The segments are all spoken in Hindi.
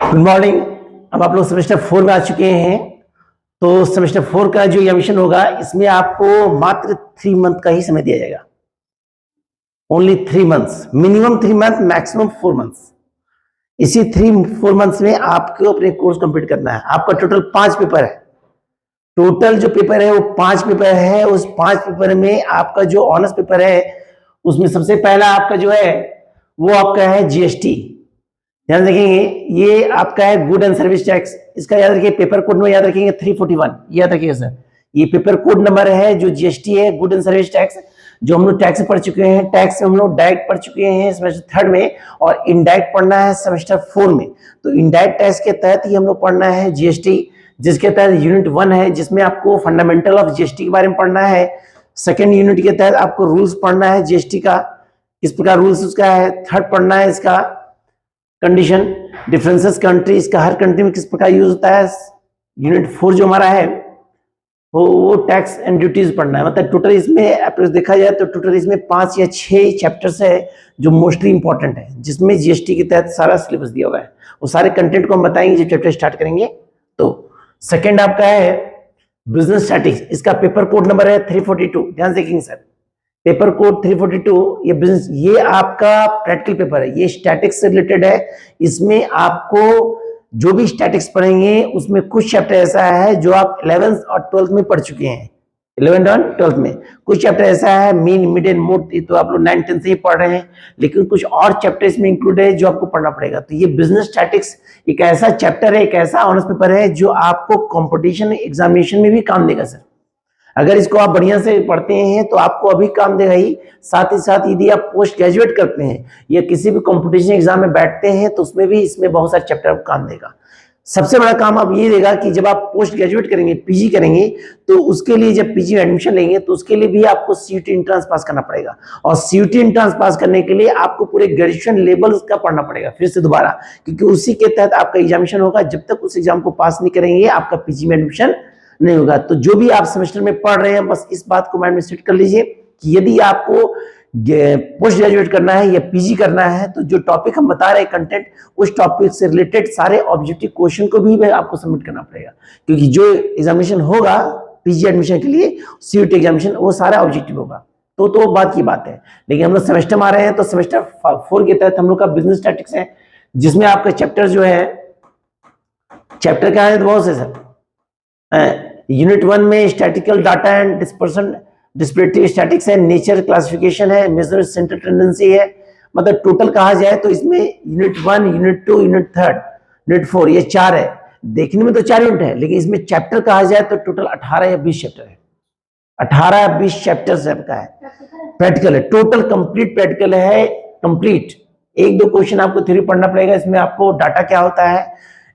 Good morning. अब आप लोग सेमेस्टर 4 में आ चुके हैं। तो सेमेस्टर 4 का जो एग्जामिनेशन होगा इसमें आपको मात्र 3 मंथ का ही समय दिया जाएगा। Only 3 months, minimum 3 month, maximum 4 months. इसी 3-4 मंथ्स में आपको अपने कोर्स कंप्लीट करना है। आपका टोटल 5 पेपर है। टोटल जो पेपर है वो 5 पेपर है। उस 5 पेपर में आपका जो ऑनर्स पेपर है उसमें सबसे पहला आपका जो है वो आपका है जीएसटी। ध्यान रखेंगे, ये आपका है गुड एंड सर्विस टैक्स। इसका याद रखिए, पेपर कोड में याद रखेंगे 341, याद रखिए सर। ये पेपर कोड नंबर है जो जीएसटी है, गुड एंड सर्विस टैक्स। जो हम लोग टैक्स पढ़ चुके हैं, टैक्स हम लोग डायरेक्ट पढ़ चुके हैं सेमेस्टर 3 में, और इनडायरेक्ट पढ़ना है सेमेस्टर 4 में। तो इनडायरेक्ट टैक्स के तहत ही हम लोग पढ़ना है जीएसटी, जिसके तहत यूनिट 1 है जिसमें आपको फंडामेंटल ऑफ जीएसटी के बारे में पढ़ना है। सेकेंड यूनिट के तहत आपको रूल्स पढ़ना है जीएसटी का, किस प्रकार रूल्स उसका है। थर्ड पढ़ना है इसका कंडीशन, डिफरेंसेस कंट्री, इसका हर कंट्री में किस प्रकार यूज होता है। यूनिट 4 जो हमारा है वो टैक्स एंड ड्यूटीज पढ़ना है। मतलब टोटल इसमें अप्रोच देखा जाए तो टोटल इसमें 5 या 6 चैप्टर्स है जो मोस्टली इंपॉर्टेंट है, जिसमें जीएसटी के तहत सारा सिलेबस दिया हुआ है। वो सारे कंटेंट को हम बताएंगे जब चैप्टर स्टार्ट करेंगे। तो सेकेंड आपका है बिजनेस स्टैटिक्स। इसका पेपर कोड नंबर है 342। ध्यान से देखेंगे सर, पेपर कोड 342। ये बिजनेस, ये आपका प्रैक्टिकल पेपर है, ये स्टैटिक्स से रिलेटेड है। इसमें आपको जो भी स्टैटिक्स पढ़ेंगे उसमें कुछ चैप्टर ऐसा है जो आप 11th और 12th में पढ़ चुके हैं। 11th और 12th में कुछ चैप्टर ऐसा है, मीन, मिड एंड मोड, तो आप लोग 9th-10th से ही पढ़ रहे हैं, लेकिन कुछ और चैप्टर इसमें इंक्लूड है जो आपको पढ़ना पड़ेगा। तो ये बिजनेस स्टैटिक्स एक ऐसा चैप्टर है, एक ऐसा ऑनर्स पेपर है जो आपको कॉम्पिटिशन एग्जामिनेशन में भी काम देगा सर। अगर इसको आप बढ़िया से पढ़ते हैं तो आपको अभी काम देगा ही साथ यदि आप पोस्ट ग्रेजुएट करते हैं या किसी भी कंपटीशन एग्जाम में बैठते हैं तो उसमें भी इसमें बहुत सारे चैप्टर आपको काम देगा। सबसे बड़ा काम आप ये देगा कि जब आप पोस्ट ग्रेजुएट करेंगे, पीजी करेंगे, तो उसके लिए जब पीजी में एडमिशन लेंगे तो उसके लिए भी आपको सीयूटी एंट्रेंस पास करना पड़ेगा। और सीयूटी एंट्रेंस पास करने के लिए आपको पूरे ग्रेजुएशन लेवल का पढ़ना पड़ेगा फिर से दोबारा, क्योंकि उसी के तहत आपका एग्जामिनेशन होगा। जब तक उस एग्जाम को पास नहीं करेंगे आपका पीजी में एडमिशन नहीं होगा। तो जो भी आप सेमेस्टर में पढ़ रहे हैं बस इस बात को माइंड में सेट कर लीजिए कि यदि आपको पोस्ट ग्रेजुएट करना है या पीजी करना है तो जो टॉपिक हम बता रहे हैं कंटेंट, उस टॉपिक से रिलेटेड सारे ऑब्जेक्टिव क्वेश्चन को भी आपको सबमिट करना पड़ेगा, क्योंकि जो एग्जामिनेशन होगा पीजी एडमिशन के लिए, सीयूटी एग्जामिनेशन, वो सारा ऑब्जेक्टिव होगा। तो बात की बात है। लेकिन हम लोग सेमेस्टर में आ रहे हैं तो सेमेस्टर 4 के तहत हम लोग का बिजनेस स्टैटिक्स है, जिसमें आपका चैप्टर जो है, चैप्टर क्या है बहुत से सर। यूनिट 1 में statistical data and dispersion descriptive statistics है, नेचर क्लासिफिकेशन है, मेजर सेंट्रल टेंडेंसी है। मतलब टोटल कहा जाए तो इसमें यूनिट 1, यूनिट 2, यूनिट 3, यूनिट 4, ये 4 है। देखने में तो 4 यूनिट है, लेकिन इसमें चैप्टर कहा जाए तो टोटल 18 या 20 चैप्टर है। 18 या 20 चैप्टर सबका है। प्रैक्टिकल है, टोटल कंप्लीट प्रैक्टिकल है, कंप्लीट। 1-2 क्वेश्चन आपको थ्योरी पढ़ना पड़ेगा। इसमें आपको डाटा क्या होता है,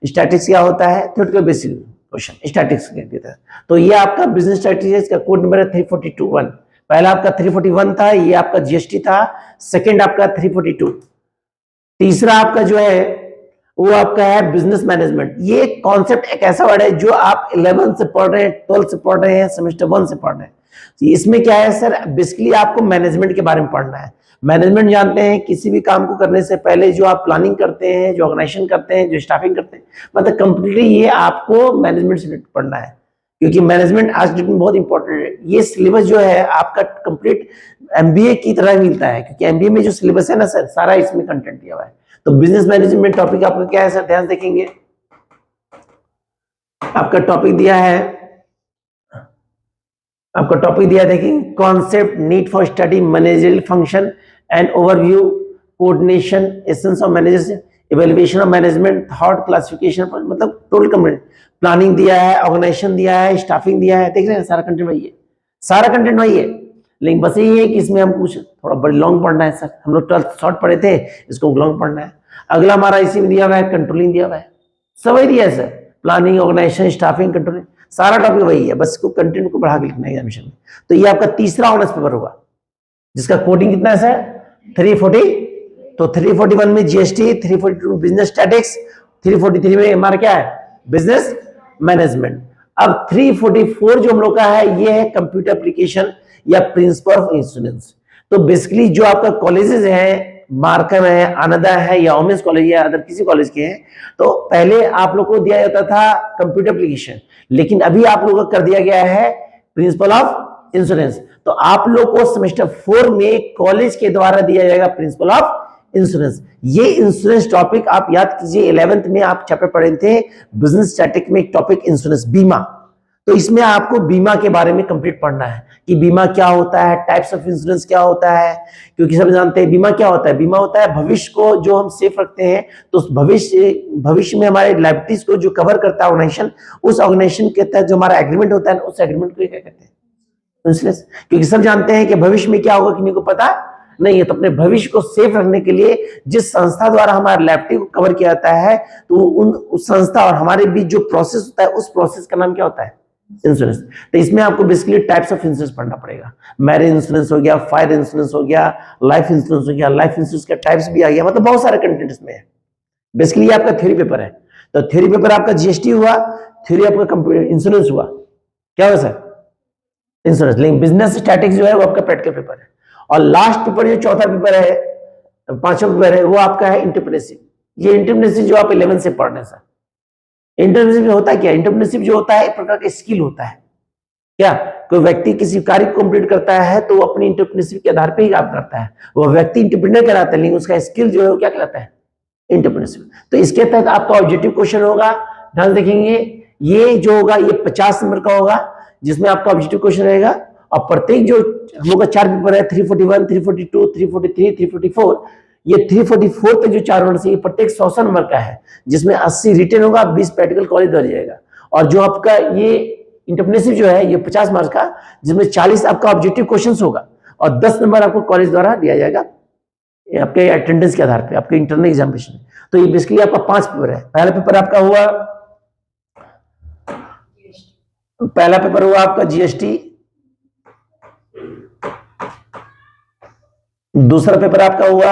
स्टैटिक्स क्या होता है, थ्योरेटिकल बेसिक क्वेश्चन स्टैटिक्स के तहत। तो ये आपका बिजनेस स्टैटिक्स का कोड नंबर है 342। पहला आपका 341 था, ये आपका जीएसटी था। सेकंड आपका 342। तीसरा आपका जो है वो आपका है बिजनेस मैनेजमेंट। ये कॉन्सेप्ट एक ऐसा वर्ड है जो आप 11th से पढ़ रहे हैं, 12th से पढ़ रहे हैं, सेमेस्टर 1 से पढ़ रहे हैं। इसमें क्या है सर, बेसिकली आपको मैनेजमेंट के बारे में पढ़ना है। मैनेजमेंट जानते हैं, किसी भी काम को करने से पहले जो आप प्लानिंग करते हैं, जो ऑर्गेनाइजेशन करते हैं, जो स्टाफिंग करते हैं, मतलब कंप्लीटली ये आपको मैनेजमेंट से पढ़ना है, क्योंकि मैनेजमेंट आज डेट में बहुत इंपॉर्टेंट है। ये सिलेबस जो है आपका कंप्लीट एमबीए की तरह मिलता है, क्योंकि एमबीए में जो सिलेबस है ना सर, सारा इसमें कंटेंट दिया हुआ है। तो बिजनेस मैनेजमेंट टॉपिक आपका क्या है सर, ध्यान देखेंगे। आपका टॉपिक दिया है, आपका टॉपिक दिया देखिए, concept, need for study, managerial function and overview, coordination, essence of manager, evaluation of management, thought classification, मतलब टोटल कंप्लीट। प्लानिंग दिया है, ऑर्गेनाइजेशन दिया है, स्टाफिंग दिया है। देख रहे हैं सारा कंटेंट वही है, सारा कंटेंट वही है। लेकिन बस यही है कि इसमें हम कुछ थोड़ा बड़ी लॉन्ग पढ़ना है सर। हम लोग 12th शॉर्ट पढ़े थे, इसको लॉन्ग पढ़ना है। अगला हमारा इसी में दिया हुआ है, कंट्रोलिंग दिया हुआ है, सब वही दिया है sir. Planning, organisation, staffing, controlling, सारा टॉपिक वही है, बस इसको कंटेंट को बढ़ा के लिखना है एग्जामिनेशन में। तो ये आपका तीसरा ऑनर्स पेपर होगा, जिसका कोडिंग कितना है सर, 340। तो 341 में जीएसटी, 342 बिजनेस स्टैटिक्स, 343 में हमारा क्या है, बिजनेस मैनेजमेंट। अब 344 जो हम लोग का है, ये है कंप्यूटर एप्लीकेशन या प्रिंसिपल ऑफ इंश्योरेंस। तो बेसिकली जो आपका कॉलेजेस हैं मार्कम है, आनंदा है या वोमेंस कॉलेज या अदर किसी कॉलेज के हैं, तो पहले आप लोग को दिया जाता था कंप्यूटर एप्लीकेशन, लेकिन अभी आप लोगों को कर दिया गया है प्रिंसिपल ऑफ इंश्योरेंस। तो आप लोग को सेमेस्टर 4 में कॉलेज के द्वारा दिया जाएगा प्रिंसिपल ऑफ इंश्योरेंस। ये इंश्योरेंस टॉपिक आप याद कीजिए, 11th में आप चैप्टर पढ़े थे बिजनेस स्टैटिक में एक टॉपिक इंश्योरेंस, बीमा। तो इसमें आपको बीमा के बारे में कंप्लीट पढ़ना है कि बीमा क्या होता है, टाइप्स ऑफ इंश्योरेंस क्या होता है, क्योंकि सब जानते हैं बीमा क्या होता है। बीमा होता है भविष्य को जो हम सेफ रखते हैं, तो उस भविष्य में हमारे लाइबिलिटीज को जो कवर करता है ऑर्गेनाइजेशन, उस ऑर्गेनाइजेशन के तहत जो हमारा एग्रीमेंट होता है उस एग्रीमेंट को क्या कहते हैं, इंश्योरेंस। क्योंकि सब जानते हैं कि भविष्य में क्या होगा किसी को पता नहीं है, तो अपने भविष्य को सेफ रखने के लिए जिस संस्था द्वारा हमारे लाइबिलिटी को कवर किया जाता है, तो उस संस्था और हमारे बीच जो प्रोसेस होता है उस प्रोसेस का नाम क्या होता है, इंश्योरेंस। तो इसमें आपको बेसिकली टाइप्स ऑफ इंश्योरेंस पढ़ना पड़ेगा। मैरिज इंश्योरेंस हो गया, फायर इंश्योरेंस हो गया, लाइफ इंश्योरेंस हो गया, लाइफ इंश्योरेंस का टाइप्स भी आ गया, मतलब बहुत सारे कंटेंट इसमें है। बेसिकली आपका थ्योरी पेपर है, तो थ्योरी पेपर आपका जीएसटी हुआ, थ्योरी आपका इंश्योरेंस हुआ, क्या हुआ सर, इंश्योरेंस। लेकिन बिजनेस स्टैटिक्स जो है वो आपका प्रैक्टिकल पेपर है। और लास्ट पेपर जो चौथा पेपर है, पांचवा पेपर है, वो आपका है एंटरप्रेन्योरशिप। ये एंटरप्रेन्योरशिप जो आप 11 से पढ़ने सर। एंटरप्रेन्योरशिप होता है क्या, एंटरप्रेन्योरशिप जो होता है एक प्रकार का स्किल होता है। क्या कोई व्यक्ति किसी कार्य को कंप्लीट करता है तो वो अपनी एंटरप्रेन्योरशिप के आधार पर ही काम करता है, वो व्यक्ति एंटरप्रेन्योर कहलाता है, लेकिन उसका स्किल जो है वो क्या कहलाता है, एंटरप्रेन्योरशिप। तो इसके तहत आपका ऑब्जेक्टिव क्वेश्चन होगा, ध्यान देखेंगे, ये जो होगा ये 50 नंबर का होगा, जिसमें आपका ऑब्जेक्टिव क्वेश्चन रहेगा। और प्रत्येक जो हम लोग का 4 पेपर है, 341, 342, 343, 344, ये 344 तक जो 4 नंबर से ये प्रत्येक 100 नंबर का है, जिसमें 80 रिटन होगा, 20 प्रैक्टिकल कॉलेज दे जाएगा। और जो आपका ये एंटरप्रेन्योरशिप जो है ये 50 मार्क्स का, जिसमें 40 आपका ऑब्जेक्टिव क्वेश्चन होगा और 10 नंबर आपको कॉलेज द्वारा दिया जाएगा आपके अटेंडेंस के आधार पर, आपके इंटरनल एग्जामिनेशन। तो ये बेसिकली आपका 5 पेपर है। पहला पेपर आपका हुआ आपका जीएसटी, दूसरा पेपर आपका हुआ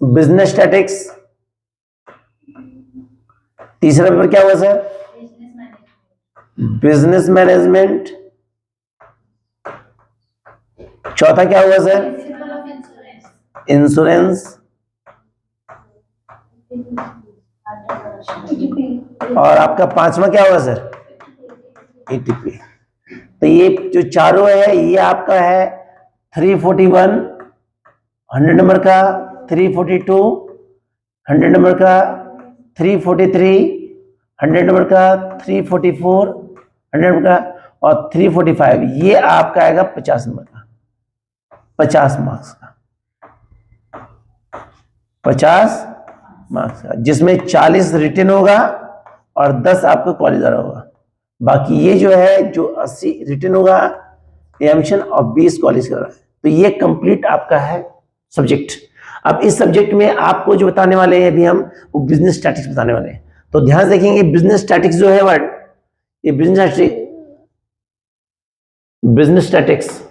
बिजनेस स्टैटिक्स, तीसरा पेपर क्या हुआ सर, बिजनेस मैनेजमेंट, चौथा क्या हुआ सर, इंश्योरेंस, और आपका 5वां क्या हुआ सर, एटीपी। तो ये जो चारों है ये आपका है 341 100 नंबर का, 342 100 नंबर का, 343 100 नंबर का, 344 100 नंबर का, और 345 ये आपका आएगा 50 नंबर का, 50 मार्क्स का, 50 मार्क्स का, जिसमें 40 रिटन होगा और 10 आपको कॉलेज द्वारा होगा। बाकी ये जो है जो 80 रिटन होगा एडमिशन और 20 कॉलेज का है। तो ये कंप्लीट आपका है सब्जेक्ट। अब इस सब्जेक्ट में आपको जो बताने वाले हैं अभी हम, वो बिजनेस स्टैटिक्स बताने वाले हैं। तो ध्यान देखेंगे, बिजनेस स्टैटिक्स जो है वर्ड, ये बिजनेस स्टैटिक्स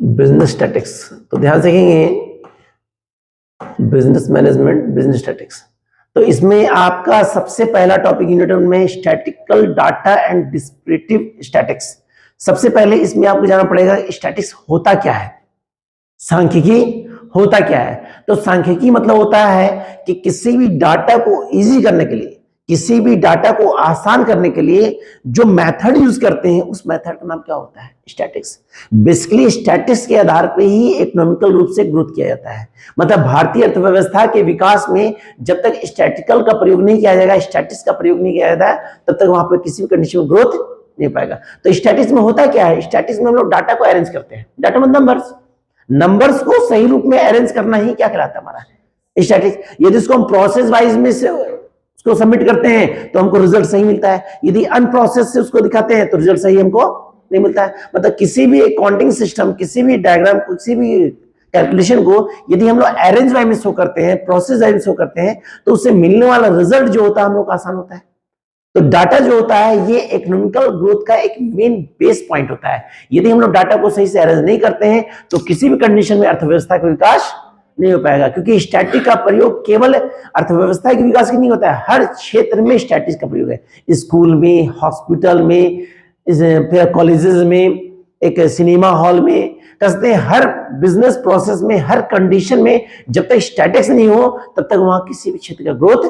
बिजनेस स्टैटिक्स, तो ध्यान से देखेंगे बिजनेस मैनेजमेंट, बिजनेस स्टैटिक्स। तो इसमें आपका सबसे पहला टॉपिक यूनिट में statistical data and descriptive statics. सबसे पहले इसमें आपको जानना पड़ेगा स्टैटिक्स होता क्या है, सांख्यिकी होता क्या है। तो सांख्यिकी मतलब होता है कि किसी भी डाटा को इजी करने के लिए, किसी भी डाटा को आसान करने के लिए जो मेथड यूज करते हैं उस मेथड का नाम क्या होता है, स्टैटिक्स। बेसिकली स्टैटिक्स के आधार पे ही इकोनॉमिकल रूप से ग्रोथ किया जाता है। मतलब भारतीय अर्थव्यवस्था के विकास में जब तक स्टैटिकल का प्रयोग नहीं किया जाएगा, स्टैटिक्स का प्रयोग नहीं किया जाता, तब तक वहां पर किसी भी कंडीशन में ग्रोथ नहीं पाएगा। तो स्टैटिक्स में होता क्या है, स्टैटिक्स में हम लोग डाटा को अरेंज करते हैं। डाटा मतलब नंबर्स, नंबर्स को सही रूप में अरेंज करना ही क्या कहलाता है हमारा स्टैटिक्स। यदि इसको हम प्रोसेस वाइज में से उसको सबमिट करते हैं तो हमको रिजल्ट सही मिलता है, यदि अनप्रोसेस से उसको दिखाते हैं तो रिजल्ट सही हमको नहीं मिलता है। मतलब किसी भी काउंटिंग सिस्टम, किसी भी डायग्राम, किसी भी कैलकुलेशन को यदि हम लोग अरेंज वाइज में शो करते हैं, प्रोसेस वाइज में शो करते हैं, तो उससे मिलने वाला रिजल्ट जो होता है हम लोग का आसान होता है। तो डाटा जो होता है ये इकोनॉमिकल ग्रोथ का एक मेन बेस पॉइंट होता है। यदि हम लोग डाटा को सही से अरेंज नहीं करते हैं तो किसी भी कंडीशन में अर्थव्यवस्था का विकास नहीं हो पाएगा, क्योंकि स्टैटिक का प्रयोग केवल अर्थव्यवस्था के विकास के नहीं होता है, हर क्षेत्र में स्टैटिक का प्रयोग है। स्कूल में, हॉस्पिटल में, फिर कॉलेजेस में, एक सिनेमा हॉल में, कसते हर बिजनेस प्रोसेस में, हर कंडीशन में जब तक स्टैटिक्स नहीं हो तब तक वहां किसी भी क्षेत्र का ग्रोथ,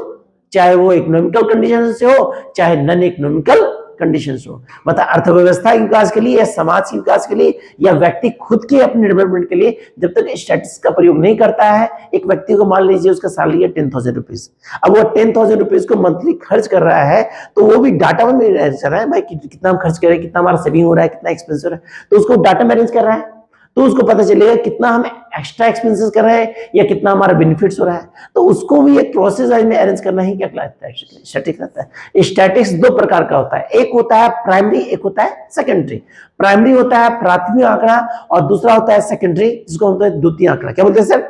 चाहे वो इकोनॉमिकल कंडीशन से हो चाहे नॉन इकोनॉमिकल कंडीशन हो, मतलब अर्थव्यवस्था के विकास के लिए या समाज के विकास के लिए या व्यक्ति खुद के अपने डेवलपमेंट के लिए जब तक स्टैटिस्टिक्स का प्रयोग नहीं करता है। एक व्यक्ति को मान लीजिए उसका सैलरी है 10,000 रुपीज, अब वो 10,000 रुपीज को मंथली खर्च कर रहा है, तो वो भी डाटा में चल रहा है भाई कितना हम खर्च कर रहे हैं, कितना हमारा सेविंग हो रहा है, कितना एक्सपेंस हो रहा है, तो उसको डाटा में अरेंज कर रहा है, तो उसको पता चलेगा कितना हम एक्स्ट्रा एक्सपेंसेस कर रहे हैं या कितना हमारा बेनिफिट्स हो रहा है, तो उसको भी एक प्रोसेस में अरेंज करना ही क्या कहलाता है, स्टैटिक रहता है। स्टैटिक्स दो प्रकार का होता है, एक होता है प्राइमरी, एक होता है सेकेंडरी। प्राइमरी होता है प्राथमिक आंकड़ा और दूसरा होता है सेकेंडरी, जिसको बोलते हैं द्वितीय आंकड़ा। क्या बोलते हैं सर?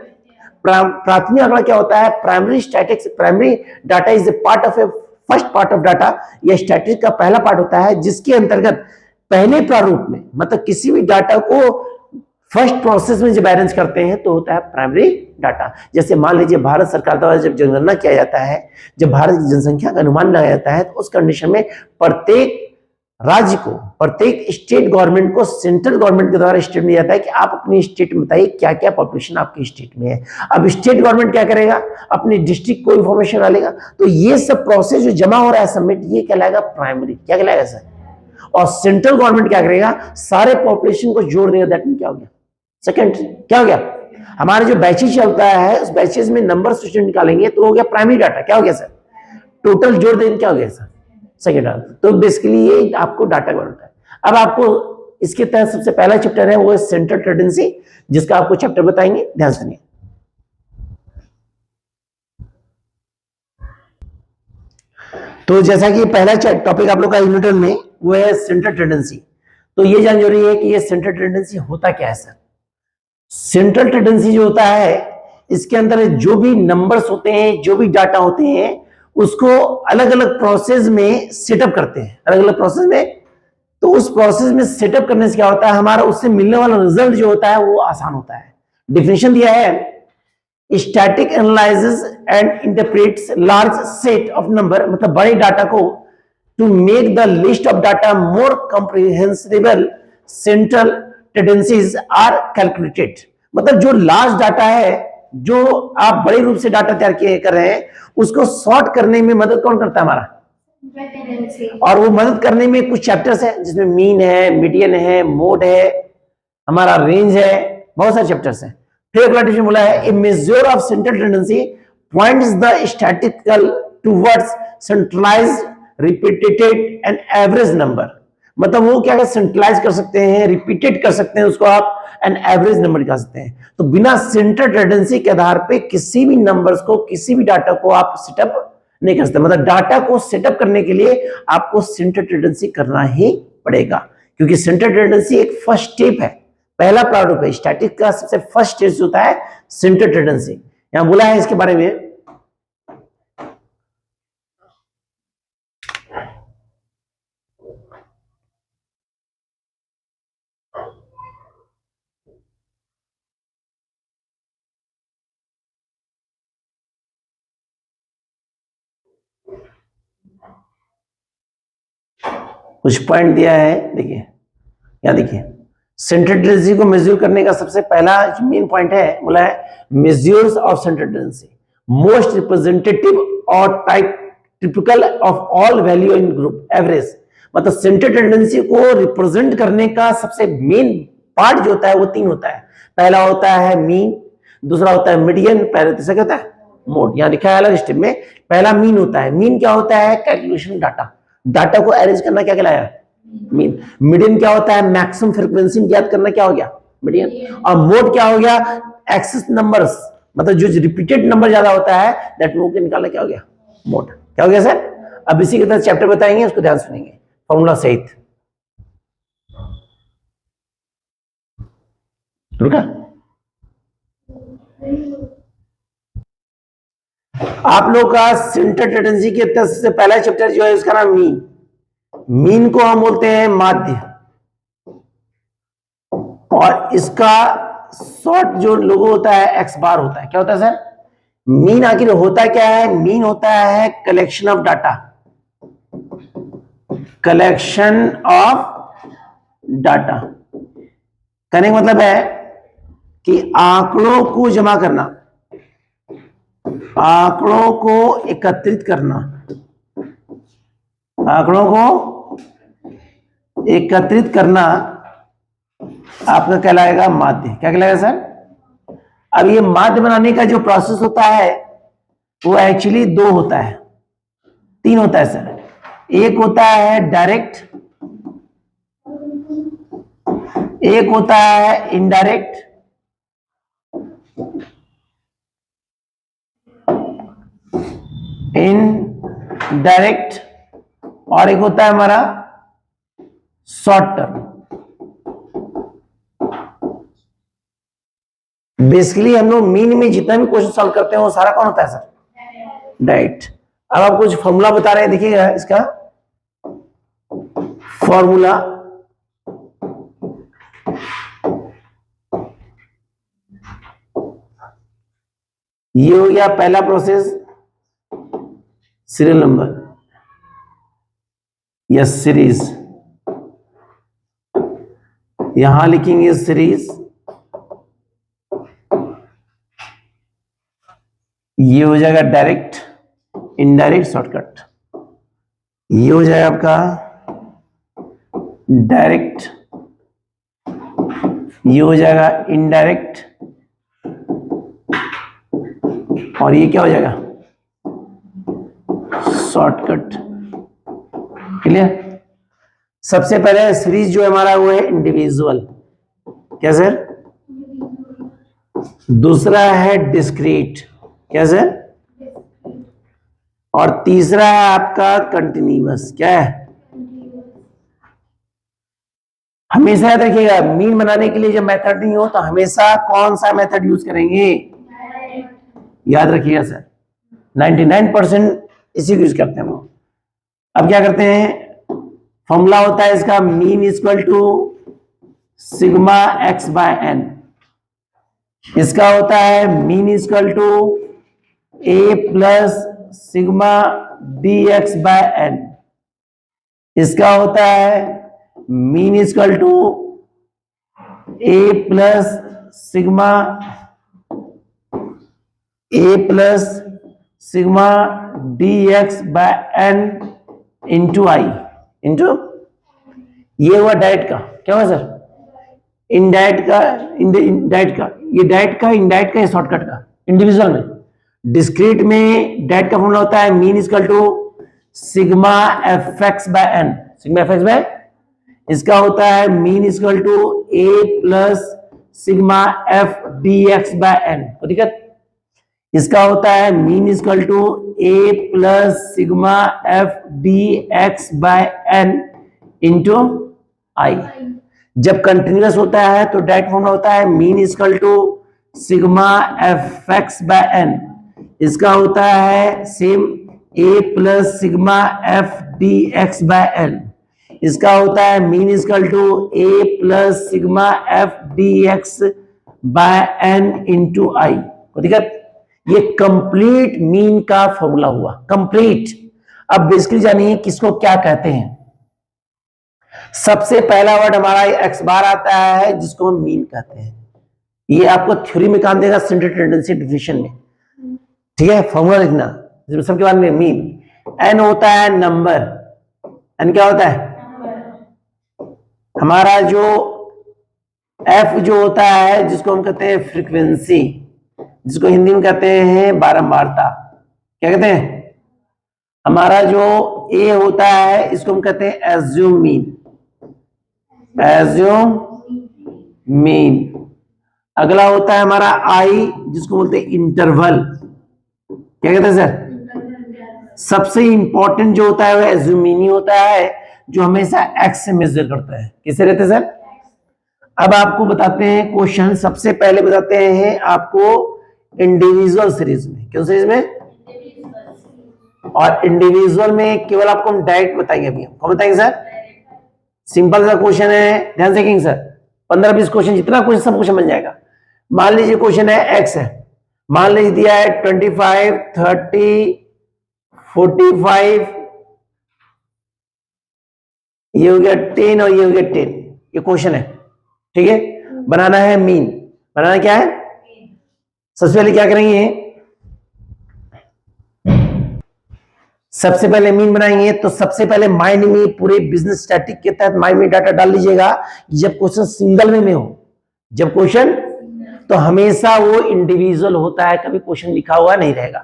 प्राथमिक आंकड़ा क्या होता है? Primary statics, primary data is a part of A first part of data, यह स्टैटिक का पहला पार्ट होता है जिसके अंतर्गत पहले प्रारूप में, मतलब किसी भी डाटा को फर्स्ट प्रोसेस में जब अरेंज करते हैं तो होता है प्राइमरी डाटा। जैसे मान लीजिए भारत सरकार द्वारा जब जनगणना किया जाता है, जब भारत की जनसंख्या का अनुमान लगाया जाता है, तो उस कंडीशन में प्रत्येक राज्य को, प्रत्येक स्टेट गवर्नमेंट को सेंट्रल गवर्नमेंट के द्वारा स्टेट में जाता है कि आप अपनी स्टेट में बताइए क्या क्या पॉपुलेशन आपकी स्टेट में है। अब स्टेट गवर्नमेंट क्या करेगा? अपनी डिस्ट्रिक्ट को इंफॉर्मेशन डालेगा, तो ये सब प्रोसेस जो जमा हो रहा है सबमिट, ये कहलाएगा प्राइमरी। क्या कहलाएगा सर? और सेंट्रल गवर्नमेंट क्या करेगा? सारे पॉपुलेशन को जोड़ देगा, दैट मीन क्या हो गया? सेकेंडरी। क्या हो गया? हमारे जो बैचेज चलता है उस बैचेज में नंबर स्टूडेंट निकालेंगे तो हो गया प्राइमरी डाटा। क्या हो गया सर? टोटल जोड़ देंगे, क्या हो गया सर? Second data. तो बेसिकली ये आपको डाटा बनता है। अब आपको इसके तहत सबसे पहला चैप्टर है वो है सेंट्रल टेंडेंसी, जिसका आपको चैप्टर बताएंगे, ध्यान सुनिए। तो जैसा कि पहला टॉपिक आप लोग का यूनिट में वो है सेंट्रल टेंडेंसी, तो ये जान जरूरी है कि ये सेंट्रल टेंडेंसी होता क्या है सर। सेंट्रल टेंडेंसी जो होता है इसके अंदर जो भी नंबर्स होते हैं, जो भी डाटा होते हैं, उसको अलग अलग प्रोसेस में सेटअप करते हैं, अलग अलग प्रोसेस में। तो उस प्रोसेस में सेटअप करने से क्या होता है, हमारा उससे मिलने वाला रिजल्ट जो होता है वो आसान होता है। डिफिनेशन दिया है, statistic analyses and interprets large set of number, मतलब बड़े डाटा को, to make the list of data more comprehensible, central tendencies are calculated. मतलब जो लार्ज डाटा है, जो आप बड़े रूप से डाटा तैयार कर रहे हैं, उसको सॉर्ट करने में मदद कौन करता है? हमारा। और वो मदद करने में कुछ चैप्टर्स है जिसमें मीन है, मीडियन है, मोड है, हमारा रेंज है, बहुत सारे चैप्टर्स हैं। फिर अगला डिफिनेशन बोला है, a measure of central tendency points the statistical towards centralised, repeated and average number. मतलब वो क्या सेंट्रलाइज कर सकते हैं, रिपीटेड कर सकते हैं उसको आप, एंड एवरेज नंबर निकाल सकते हैं। तो बिना सेंट्रल टेंडेंसी के आधार पे किसी भी नंबर्स को, किसी भी डाटा को आप सेटअप नहीं कर सकते। मतलब डाटा को सेटअप करने के लिए आपको सेंट्रल टेंडेंसी करना ही पड़ेगा, क्योंकि सेंट्रल टेंडेंसी एक फर्स्ट स्टेप है, पहला प्रारूप है। स्टैटिक का सबसे फर्स्ट स्टेज होता है सेंट्रल टेंडेंसी। यहां बोला है इसके बारे में, कुछ पॉइंट दिया है, देखिए यहां देखिए, सेंट्रल टेंडेंसी को मेजर करने का सबसे पहला मेन पॉइंट है, बोला है measures of central tendency most representative और type typical of all value in group average. मतलब सेंट्रल टेंडेंसी को रिप्रेजेंट करने का सबसे मेन पार्ट जो होता है वो तीन होता है। पहला होता है मीन, दूसरा होता है मीडियन, पहले तीसरा क्या होता है? मोड। यहां लिखा है अलग स्टेप में, पहला मीन होता है। मीन क्या होता है? कैलकुलेशन डाटा, डाटा को अरेंज करना, क्या कहलाया? मीन। मीडियन क्या होता है? मैक्सिमम फ्रीक्वेंसी ज्ञात करना, क्या हो गया? मीडियन। और मोड क्या हो गया? एक्सेस नंबर्स, मतलब जो रिपीटेड नंबर ज्यादा होता है दैट वो निकालना, क्या हो गया? मोड। क्या हो गया सर? अब इसी के तहत चैप्टर बताएंगे, उसको ध्यान सुनेंगे फॉर्मूला सहित। रुका, आप लोग का सेंट्रल टेंडेंसी के तहत से पहला चैप्टर जो है उसका नाम मीन। मीन को हम बोलते हैं माध्य, और इसका शॉर्ट जो लोगो होता है एक्स बार होता है। क्या होता है सर? मीन आखिर होता क्या है? मीन होता है collection of data, collection of data. कहने का मतलब है कि आंकड़ों को जमा करना, आंकड़ों को एकत्रित करना, आंकड़ों को एकत्रित करना आपका कहलाएगा माध्य। क्या कहलाएगा सर? अब ये माध्य बनाने का जो प्रोसेस होता है वो एक्चुअली दो होता है, तीन होता है सर। एक होता है डायरेक्ट, एक होता है इनडायरेक्ट, इनडायरेक्ट, और एक होता है हमारा शॉर्ट टर्म। बेसिकली हम लोग मीन में जितना भी क्वेश्चन सॉल्व करते हैं वो सारा कौन होता है सर? डायरेक्ट। अब आप कुछ फॉर्मूला बता रहे हैं, देखिएगा इसका फॉर्मूला। ये हो गया पहला प्रोसेस, सीरियल नंबर या सीरीज, यहां लिखेंगे सीरीज। ये हो जाएगा डायरेक्ट, इनडायरेक्ट, शॉर्टकट। ये हो जाएगा आपका डायरेक्ट, ये हो जाएगा इनडायरेक्ट, और ये क्या हो जाएगा? शॉर्टकट। क्लियर? सबसे पहले सीरीज जो हमारा वो है इंडिविजुअल। क्या सर? दूसरा है डिस्क्रीट। क्या सर? और तीसरा है आपका कंटिन्यूअस। क्या है? हमेशा याद रखिएगा, मीन बनाने के लिए जब मेथड नहीं हो तो हमेशा कौन सा मेथड यूज करेंगे? याद रखिएगा सर, 99% इसी को यूज करते हैं हम। अब क्या करते हैं? फॉर्मूला होता है इसका mean equal to sigma x by n. इसका होता है mean equal to a plus sigma d x by n. इसका होता है mean equal to a plus sigma d x by n into i into, ये हुआ डायरेक्ट का। क्या हुआ सर? इनडायरेक्ट का, इनडायरेक्ट का, ये डायरेक्ट का, इनडायरेक्ट का, ये शॉर्टकट का। इंडिविजुअल में, डिस्क्रीट में डायरेक्ट का फॉर्मूला होता है mean equal to sigma f x by n. Sigma f x by, इसका होता है mean equal to a plus sigma f d x by n. कोई दिक्कत? इसका होता है mean equal to a plus sigma f d x by n into i. जब कंटिन्यूअस होता है तो डायरेक्ट फॉर्मूला होता है mean equal to sigma f x by n. इसका होता है same A plus sigma f d x by n. इसका होता है mean equal to a plus sigma f d x by n into i. कोई दिक्कत? ये कंप्लीट मीन का फॉर्मूला हुआ, कंप्लीट। अब बेसिकली जानिए किसको क्या कहते हैं। सबसे पहला वर्ड हमारा एक्स बार आता है जिसको हम मीन कहते हैं। ये आपको थ्योरी में काम देगा, सेंट्रल टेंडेंसी डिफिनेशन में। ठीक है? फॉर्मूला लिखना सबके बाद में। मीन एन होता है नंबर। एन क्या होता है? हमारा जो एफ जो होता है जिसको हम कहते हैं फ्रीक्वेंसी, जिसको हिंदी में कहते हैं बारंबारता। क्या कहते हैं? हमारा जो ए होता है इसको हम कहते हैं एज्यूम मीन। Assume mean. अगला होता है हमारा आई जिसको बोलते हैं इंटरवल। क्या कहते हैं सर? सबसे इंपॉर्टेंट जो होता है वो एज्यूम मीन ही होता है, जो हमेशा एक्स से मेजर करता है। किससे रहते हैं सर? अब आपको बताते हैं क्वेश्चन। सबसे पहले बताते हैं आपको इंडिविजुअल सीरीज में। क्यों सीरीज में? और इंडिविजुअल में केवल आपको हम डायरेक्ट बताएंगे। अभी हम कौन बताएंगे सर? सिंपल सा क्वेश्चन है, ध्यान से सर। 15-20 क्वेश्चन, जितना क्वेश्चन सब क्वेश्चन बन जाएगा। मान लीजिए क्वेश्चन है एक्स है, मान लीजिए दिया है 25, 30, 45, ये हो गया 10 और ये हो गया 10, ये क्वेश्चन है, ठीक है। बनाना है मीन, बनाना क्या है, सबसे पहले क्या करेंगे, सबसे पहले मीन बनाएंगे। तो सबसे पहले माइंड में पूरे बिजनेस स्टैटिक के तहत माइंड में डाटा डाल लीजिएगा। जब क्वेश्चन सिंगल में हो, जब क्वेश्चन, तो हमेशा वो इंडिविजुअल होता है, कभी क्वेश्चन लिखा हुआ नहीं रहेगा।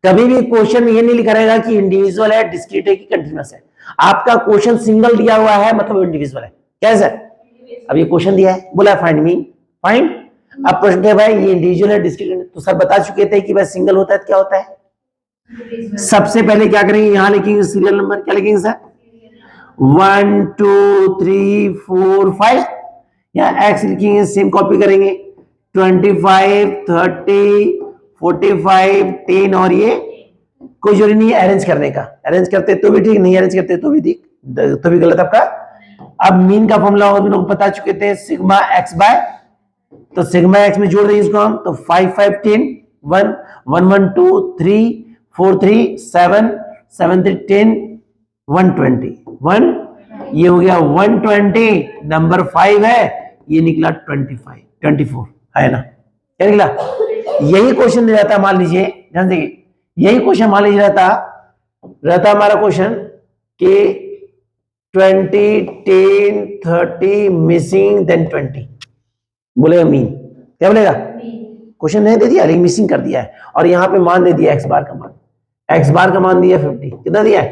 कभी भी क्वेश्चन में ये नहीं लिखा रहेगा कि इंडिविजुअल है, डिस्क्रीट है कि कंटीन्यूअस है। आपका क्वेश्चन सिंगल दिया हुआ है मतलब इंडिविजुअल है। क्या है सर, अब ये क्वेश्चन दिया है, बोला फाइंड मीन, फाइंड। अब प्रश्न है भाई ये इंडिविजुअल है, डिस्क्रीट है, तो सर बता चुके थे कि भाई सिंगल होता है तो क्या होता है। सबसे पहले क्या करेंगे, यहां लिखेंगे सीरियल नंबर, क्या लिखेंगे सर, 1 2 3 4 5, या एक्स लिखेंगे, सेम कॉपी करेंगे, 25 30 45 10, और ये कोई जरूरी नहीं है अरेंज करने का, अरेंज करते तो भी ठीक, नहीं अरेंज करते तो भी ठीक, तो भी गलत आपका। अब मीन का फॉर्मूला हम लोग बता चुके थे, सिग्मा एक्स बाय, तो सिग्मा एक्स में जोड़ देंगे इसको हम, तो 5 5 10 1 1 1 2 3 4 3 7 7 3 10 120 1, ये हो गया 120, नंबर 5 है, ये निकला 25 24 है ना, क्या निकला। यही क्वेश्चन रहता है, मान लीजिए ध्यान देखिए, यही क्वेश्चन मान लीजिए रहता हमारा क्वेश्चन कि 20 10 30 मिसिंग देन 20, बोलेगा मीन, क्या बोलेगा, क्वेश्चन नहीं दे दिया लेकिन मिसिंग कर दिया है, और यहाँ पे मान दे दिया एक्स बार का मान, एक्स बार का मान दिया 50, कितना दिया है।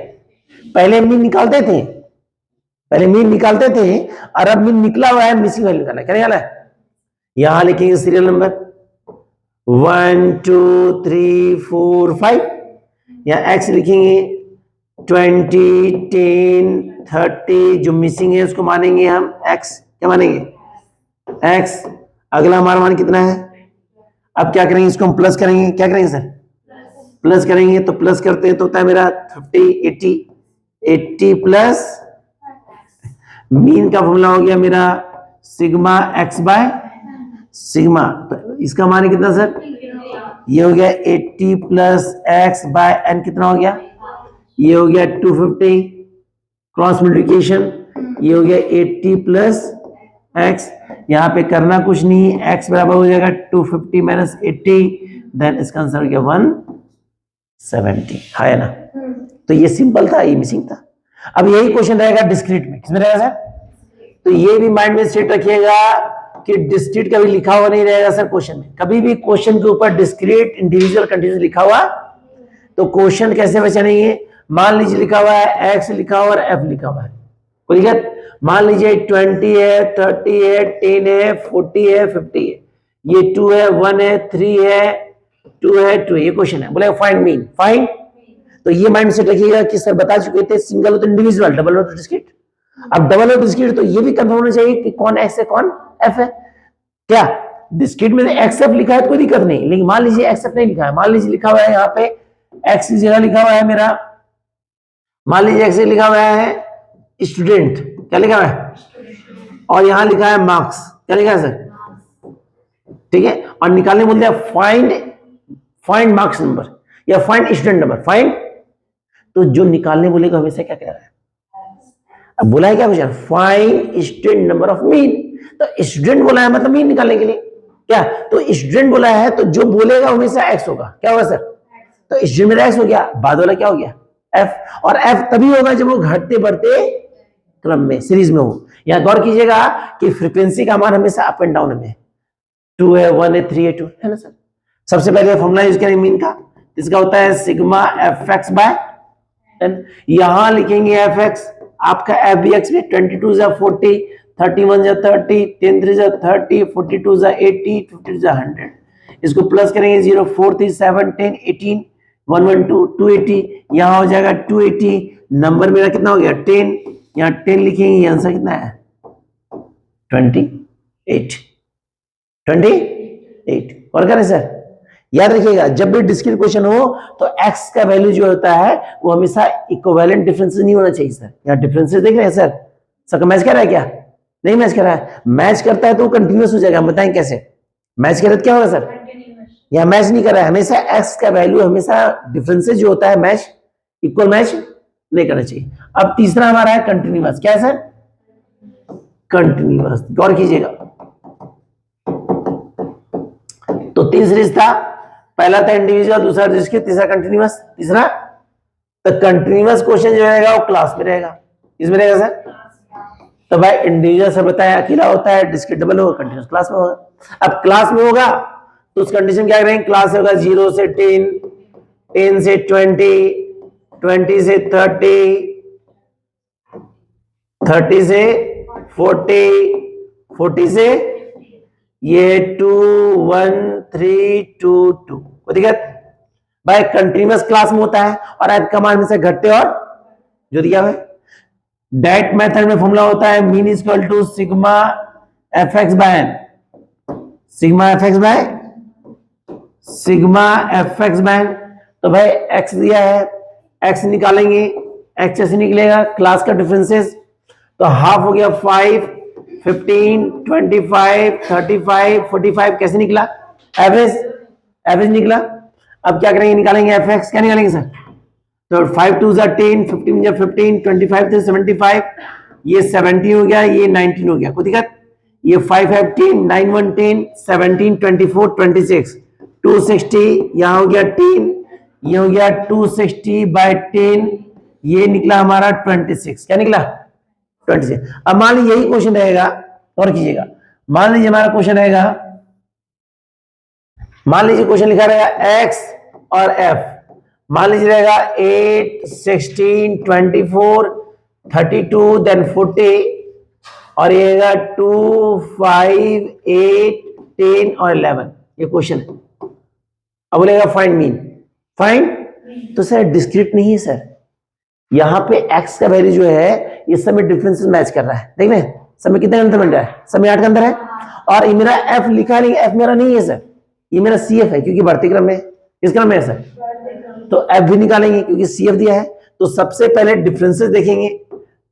पहले मीन निकालते थे, पहले मीन निकालते थे, और अब मीन निकला हुआ है, मिसिंग वैल्यू निकालना है, क्या निकालना है। यहां लिखेंगे सीरियल नंबर 1 2 3 4 5, या एक्स लिखेंगे 20 10 30, जो मिसिंग है उसको मानेंगे हम एक्स, क्या मानेंगे एक्स। अगला हमारा मान कितना है, अब क्या करेंगे, इसको हम प्लस करेंगे, क्या करेंगे सर, प्लस करेंगे, तो प्लस करते हैं तो होता है मेरा 50 80 80 प्लस मीन का फॉर्मूला हो गया मेरा सिग्मा एक्स बाय सिग्मा, तो इसका मान कितना सर, ये हो गया 80 प्लस एक्स बाय एन, कितना हो गया, ये हो गया 250, क्रॉस मल्टीप्लिकेशन, ये हो गया 80 प्लस एक्स, यहाँ पे करना कुछ नहीं, एक्स बराबर हो जाएगा 250 माइनस 80, देन इसका आंसर हो गया 170, है ना। तो ये सिंपल था, ये मिसिंग था। अब यही क्वेश्चन रहेगा डिस्क्रीट में, किसमें रहेगा सर, तो ये भी माइंड में सेट रखिएगा कि डिस्क्रीट कभी लिखा हुआ नहीं रहेगा सर क्वेश्चन में, कभी भी क्वेश्चन के ऊपर डिस्क्रीट इंडिविजुअल कंटीन्यूअस लिखा हुआ तो क्वेश्चन कैसे बचाएंगे। मान लीजिए लिखा हुआ है एक्स लिखा हुआ और एफ लिखा हुआ है, कोई दिक्कत, मान लीजिए 20 है 30 है 10 है 40 है 50 है, ये 2 है 1 है 3 है 2 है 2, ये क्वेश्चन है, बोले फाइंड मीन, फाइंड। तो ये माइंड सेट रखिएगा कि सर बता चुके थे सिंगल हो तो इंडिविजुअल, डबल हो तो डिस्क्रीट। अब डबल हो डिस्क्रीट तो ये भी कंफर्म होना चाहिए कि कौन एक्स है कौन एफ है। क्या डिस्क्रीट में एक्स एफ लिखा है तो कोई दिक्कत नहीं, लेकिन मान लीजिए एक्स एफ नहीं लिखा है, मान लीजिए लिखा हुआ है यहाँ पे एक्स की जगह लिखा हुआ है मेरा, मान लीजिए एक्स लिखा हुआ है स्टूडेंट, क्या लिखा हुआ है, और यहां लिखा है मार्क्स, क्या लिखा है सर, ठीक है, और निकालने बोलते हैं फाइंड, फाइंड मार्क्स नंबर या फाइंड स्टूडेंट नंबर, फाइंड, तो जो निकालने बोलेगा हमेशा क्या कह रहा है, अब बोला है क्या question, find student number of mean, तो स्टूडेंट बोला है मतलब मीन निकालने के लिए, क्या, तो स्टूडेंट बोला है तो जो बोलेगा हमेशा एक्स होगा, क्या होगा सर, तो स्टूडेंट मेरा एक्स हो गया, बाद वाला क्या हो गया एफ, और एफ तभी होगा जब वो घटते बढ़ते क्रम में सीरीज में हो। यहां गौर कीजिएगा कि फ्रीक्वेंसी का मान हमेशा अप एंड डाउन में, 2 है 1 है 3 है 2 है ना सर। सबसे पहले फॉर्मूला यूज करेंगे मीन का, इसका होता है sigma f x by n, यहां लिखेंगे एफ एक्स, आपका एफ बी एक्स में 22 जा 40 31 जा 30 10 3 जा 30 42 जा 80 52 जा 100, इसको प्लस करेंगे 0 4 3 7 10 18 112 280, यहां हो जाएगा 280, नंबर मेरा कितना हो गया 10, यहां 10 लिखेंगे, आंसर कितना है 28 28। और करें सर, याद रखिएगा जब भी डिस्क्रीट क्वेश्चन हो तो x का वैल्यू जो होता है वो हमेशा इक्विवेलेंट डिफरेंसेस नहीं होना चाहिए सर। यहाँ डिफरेंसेस देख रहे हैं सर, सबका मैच कर रहा है क्या, नहीं मैच कर रहा है, मैच करता है तो कंटिन्यूअस हो जाएगा, हम बताएं कैसे, मैच करे तो क्या होगा सर, यहाँ मैच नहीं कर रहा है, हमेशा एक्स का वैल्यू हमेशा डिफरेंसेस जो होता है मैच इक्वल मैच नहीं करना चाहिए। अब तीसरा हमारा है कंटिन्यूअस, क्या है सर, कंटिन्यूअस, गौर कीजिएगा। तो तीन सीरीज था, पहला था इंडिविजुअल, दूसरा डिस्क्रीट, तीसरा कंटिन्यूअस। तीसरा तो कंटिन्यूअस क्वेश्चन जो रहेगा वो क्लास में रहेगा, किसमें रहेगा सर, तो भाई इंडिविजुअल से बताया अकेला होता है, डिस्क्रीट डबल होगा, कंटिन्यूअस क्लास में होगा। अब क्लास में होगा तो उस कंडीशन क्या करेंगे, क्लास से होगा 0 से 10, 10 से 20, 20 से 30, 30 से 40, 40 से ये 2 1 3 2 2, कोई दिक्कत भाई, कंटिन्यूअस क्लास में होता है और आप कमांड में से घटते और जो दिया है। डायरेक्ट मेथड में फॉर्मूला होता है mean equal to sigma f x by n, sigma f x by sigma f x by n. तो भाई एक्स दिया है, एक्स निकालेंगे, एक्स ऐसे निकलेगा, क्लास का डिफरेंसेस, तो हाफ हो गया 5 15 25 35 45, कैसे निकला, एवरेज, एवरेज निकला। अब क्या करेंगे, निकालेंगे एफ एक्स, क्या निकालेंगे सर, तो 5 2 10, 15 15, 25 से 75, ये 70 हो गया, ये 19 हो गया, कोई दिक्कत, ये 5 5 10, 9 1 10, 17 24 26, 260, यहाँ हो गया 10, ये हो गया 260 बाय 10, ये निकला हमारा 26, क्या निकला 26। अब मान लीजिए यही क्वेश्चन रहेगा, और कीजिएगा, मान लीजिए हमारा क्वेश्चन रहेगा, मान लीजिए क्वेश्चन लिखा रहेगा x और f, मान लीजिए रहेगा 8 16 24 32 देन 40, और ये रहेगा 2 5 8 10 और 11, ये क्वेश्चन है। अब बोलेगा फाइंड मीन, फाइंड, तो सर डिस्क्रीट नहीं है सर, यहां पे x का वैल्यू जो है ये सब में डिफरेंसेस मैच कर रहा है, देख रहे हैं सब में कितने अंतर मिल रहा है, सब में 8 का अंतर है, और ये मेरा f लिखा नहीं, f मेरा नहीं है सर, ये मेरा CF है क्योंकि बढ़ती क्रम में, किस क्रम में है सर, तो F भी निकालेंगे क्योंकि CF दिया है। तो सबसे पहले डिफरेंसेस देखेंगे,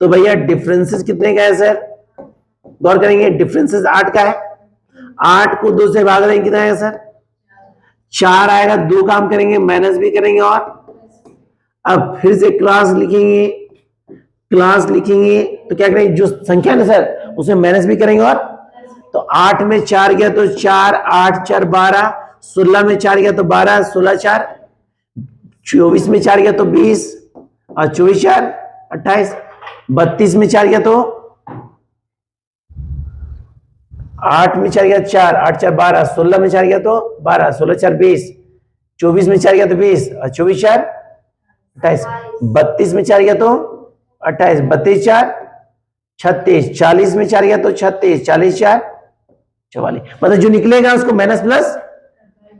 तो भैया डिफरेंसेस कितने का है सर, गौर करेंगे, डिफरेंसेस 8 का है, 8 को 2 से भाग देंगे कितना आएगा सर, 4 आएगा, 2 काम करेंगे, माइनस भी करेंगे, और अब फिर से क्लास लिखेंगे, क्लास लिखेंगे तो क्या करेंगे, जो संख्या है सर उसे माइनस भी करेंगे, और तो 8 में 4 गया तो 4, 8 4 12, 16 में 4 गया तो 12, 16 4, 24 में 4 गया तो 20, और 24 4 28, 32 में 4 गया तो 8 में 4 गया 4, 8 4 12, 16 में 4 गया तो 12, 16 4 20, 24 में 4 गया तो 20, और 24 4 28, 32 में 4 गया तो 28, 32 4 36, 40 में 4 गया तो 36, 40 4 44, मतलब जो निकलेगा उसको माइनस प्लस,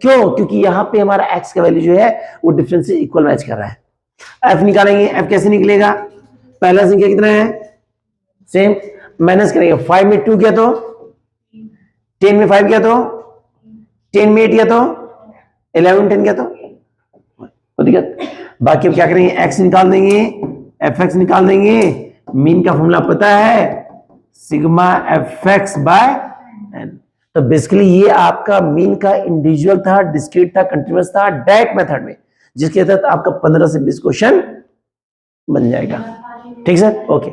क्यों, क्योंकि यहां पे हमारा x का वैल्यू जो है वो डिफरेंस से इक्वल मैच कर रहा है। f निकालेंगे, f कैसे निकलेगा, पहला संख्या कितना है सेम, माइनस करेंगे, 5 में 2 गया तो 10 में 5 गया तो 10 में 8 गया तो 11 10 गया तो दिक्कत। बाकी अब क्या करेंगे, x निकाल देंगे, fx निकाल देंगे, मीन का फॉर्मूला पता है सिग्मा fx बाय n। तो बेसिकली ये आपका मीन का इंडिविजुअल था, डिस्क्रीट था, कंटीन्यूअस था, डायरेक्ट मेथड में, जिसके तहत आपका 15 से 20 क्वेश्चन बन जाएगा। ठीक सर, ओके।